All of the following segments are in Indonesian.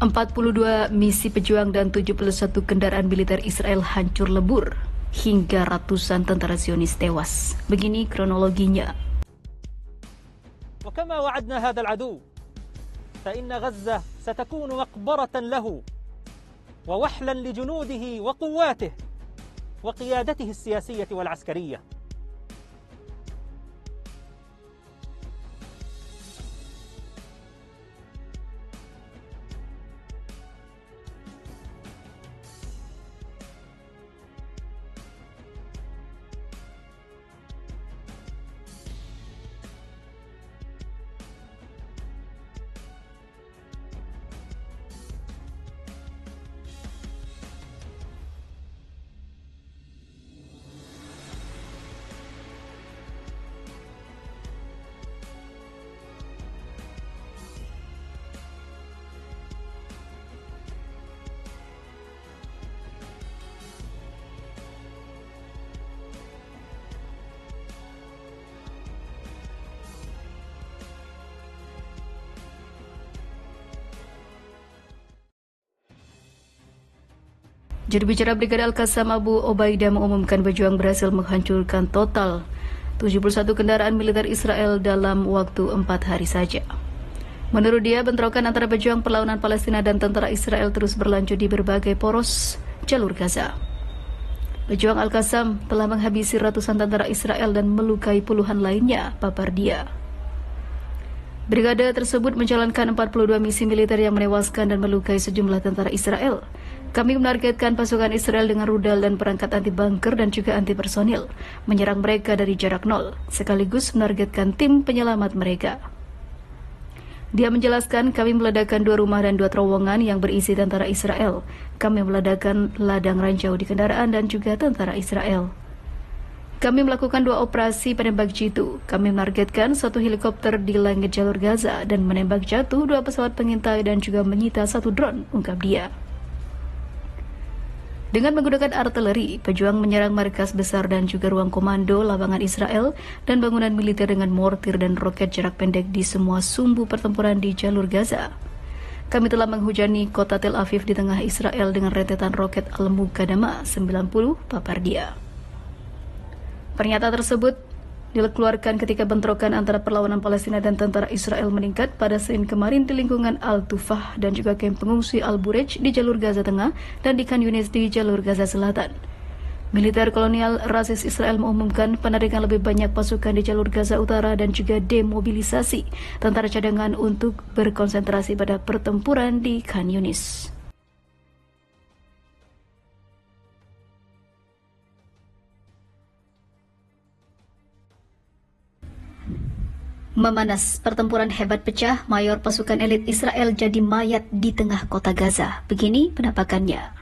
42 misi pejuang dan 71 kendaraan militer Israel hancur lebur, hingga ratusan tentara Zionis tewas. Begini kronologinya. وكما وعدنا هذا العدو فإن غزة ستكون مقبرة له ووحلا لجنوده وقواته وقيادته السياسية والعسكرية. Juru bicara Brigade Al-Qassam Abu Obaidah mengumumkan pejuang berhasil menghancurkan total 71 kendaraan militer Israel dalam waktu 4 hari saja. Menurut dia, bentrokan antara pejuang perlawanan Palestina dan tentara Israel terus berlanjut di berbagai poros jalur Gaza. Pejuang Al-Qassam telah menghabisi ratusan tentara Israel dan melukai puluhan lainnya, pabar dia. Brigade tersebut menjalankan 42 misi militer yang menewaskan dan melukai sejumlah tentara Israel. Kami menargetkan pasukan Israel dengan rudal dan perangkat anti-bunker dan juga anti-personil, menyerang mereka dari jarak nol, sekaligus menargetkan tim penyelamat mereka. Dia menjelaskan, kami meledakkan 2 rumah dan 2 terowongan yang berisi tentara Israel. Kami meledakkan ladang ranjau di kendaraan dan juga tentara Israel. Kami melakukan 2 operasi penembak jitu. Kami menargetkan 1 helikopter di langit jalur Gaza dan menembak jatuh 2 pesawat pengintai dan juga menyita 1 drone, ungkap dia. Dengan menggunakan artileri, pejuang menyerang markas besar dan juga ruang komando lapangan Israel dan bangunan militer dengan mortir dan roket jarak pendek di semua sumbu pertempuran di jalur Gaza. Kami telah menghujani kota Tel Aviv di tengah Israel dengan rentetan roket Al-Muqaddamah 90, papar dia. Pernyataan tersebut dikeluarkan ketika bentrokan antara perlawanan Palestina dan tentara Israel meningkat pada Senin kemarin di lingkungan Al-Tufah dan juga kamp pengungsi Al-Burej di jalur Gaza Tengah dan di Khan Yunis di jalur Gaza Selatan. Militer kolonial rasis Israel mengumumkan penarikan lebih banyak pasukan di jalur Gaza Utara dan juga demobilisasi tentara cadangan untuk berkonsentrasi pada pertempuran di Khan Yunis. Memanas, pertempuran hebat pecah, mayor pasukan elit Israel jadi mayat di tengah kota Gaza. Begini penampakannya.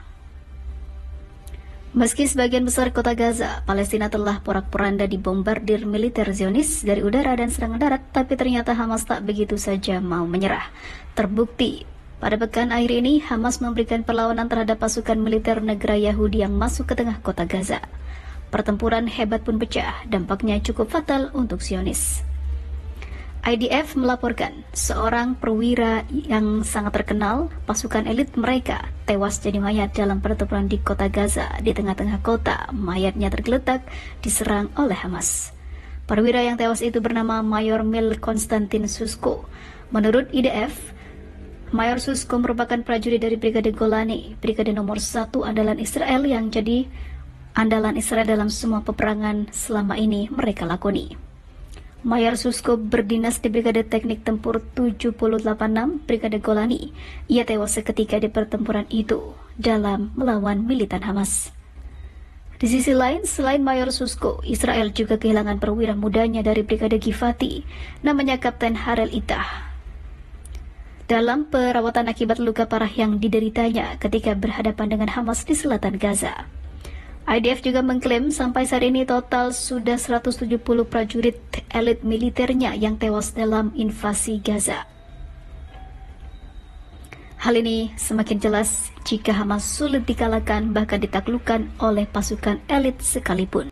Meski sebagian besar kota Gaza, Palestina telah porak-poranda dibombardir militer Zionis dari udara dan serangan darat, tapi ternyata Hamas tak begitu saja mau menyerah. Terbukti, pada pekan akhir ini Hamas memberikan perlawanan terhadap pasukan militer negara Yahudi yang masuk ke tengah kota Gaza. Pertempuran hebat pun pecah, dampaknya cukup fatal untuk Zionis. IDF melaporkan seorang perwira yang sangat terkenal, pasukan elit mereka tewas jadi mayat dalam pertempuran di kota Gaza. Di tengah-tengah kota, mayatnya tergeletak diserang oleh Hamas. Perwira yang tewas itu bernama Mayor Mil Konstantin Susko. Menurut IDF, Mayor Susko merupakan prajurit dari Brigade Golani, brigade nomor 1 andalan Israel yang jadi andalan Israel dalam semua peperangan selama ini mereka lakoni. Mayor Susko berdinas di Brigade Teknik Tempur 786 Brigade Golani. Ia tewas seketika di pertempuran itu dalam melawan militan Hamas. Di sisi lain, selain Mayor Susko, Israel juga kehilangan perwira mudanya dari Brigade Givati, namanya Kapten Harel Itah. Dalam perawatan akibat luka parah yang dideritanya ketika berhadapan dengan Hamas di selatan Gaza. IDF juga mengklaim sampai saat ini total sudah 170 prajurit elit militernya yang tewas dalam invasi Gaza. Hal ini semakin jelas jika Hamas sulit dikalahkan bahkan ditaklukkan oleh pasukan elit sekalipun.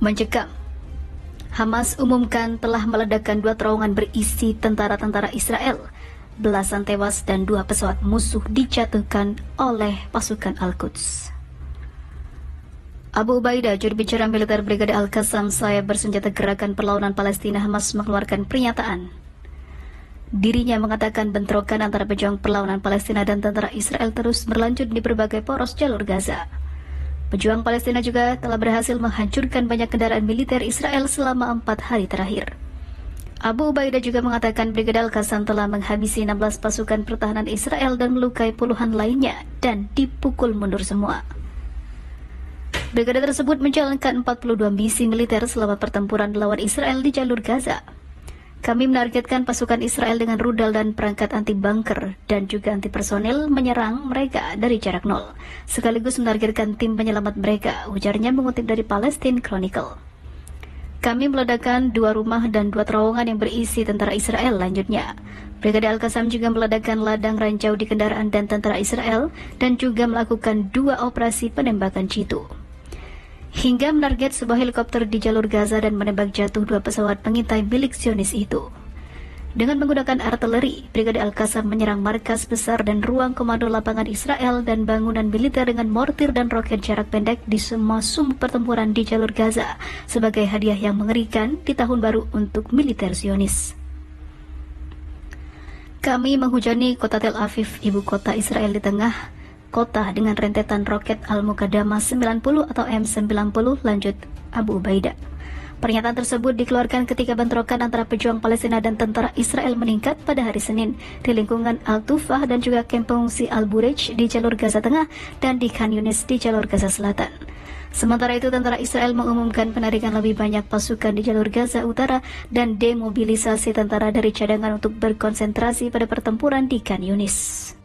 Mencekam, Hamas umumkan telah meledakkan 2 terowongan berisi tentara-tentara Israel. Belasan tewas dan 2 pesawat musuh dijatuhkan oleh pasukan Al-Quds. Abu Ubaidah, juru bicara militer Brigade Al-Qassam, sayap bersenjata gerakan perlawanan Palestina Hamas, mengeluarkan pernyataan. Dirinya mengatakan bentrokan antara pejuang perlawanan Palestina dan tentara Israel terus berlanjut di berbagai poros jalur Gaza. Pejuang Palestina juga telah berhasil menghancurkan banyak kendaraan militer Israel selama 4 hari terakhir. Abu Ubaidah juga mengatakan Brigade Al-Qassam telah menghabisi 16 pasukan pertahanan Israel dan melukai puluhan lainnya dan dipukul mundur semua. Brigade tersebut menjalankan 42 misi militer selama pertempuran melawan Israel di jalur Gaza. Kami menargetkan pasukan Israel dengan rudal dan perangkat anti-bunker dan juga anti-personil menyerang mereka dari jarak nol, sekaligus menargetkan tim penyelamat mereka, ujarnya mengutip dari Palestine Chronicle. Kami meledakkan 2 rumah dan 2 terowongan yang berisi tentara Israel, lanjutnya. Brigade Al-Qassam juga meledakkan ladang ranjau di kendaraan dan tentara Israel dan juga melakukan 2 operasi penembakan jitu. Hingga menarget sebuah helikopter di jalur Gaza dan menembak jatuh 2 pesawat pengintai milik Zionis itu. Dengan menggunakan artileri, Brigade Al-Qassam menyerang markas besar dan ruang komando lapangan Israel dan bangunan militer dengan mortir dan roket jarak pendek di semua sumber pertempuran di jalur Gaza sebagai hadiah yang mengerikan di tahun baru untuk militer Zionis. Kami menghujani kota Tel Aviv, ibu kota Israel, di tengah kota dengan rentetan roket Al-Muqaddamah 90 atau M90, lanjut Abu Ubaidah. Pernyataan tersebut dikeluarkan ketika bentrokan antara pejuang Palestina dan tentara Israel meningkat pada hari Senin di lingkungan Al-Tufah dan juga kamp pengungsi Al-Burej di jalur Gaza Tengah dan di Khan Yunis di jalur Gaza Selatan. Sementara itu, tentara Israel mengumumkan penarikan lebih banyak pasukan di jalur Gaza Utara dan demobilisasi tentara dari cadangan untuk berkonsentrasi pada pertempuran di Khan Yunis.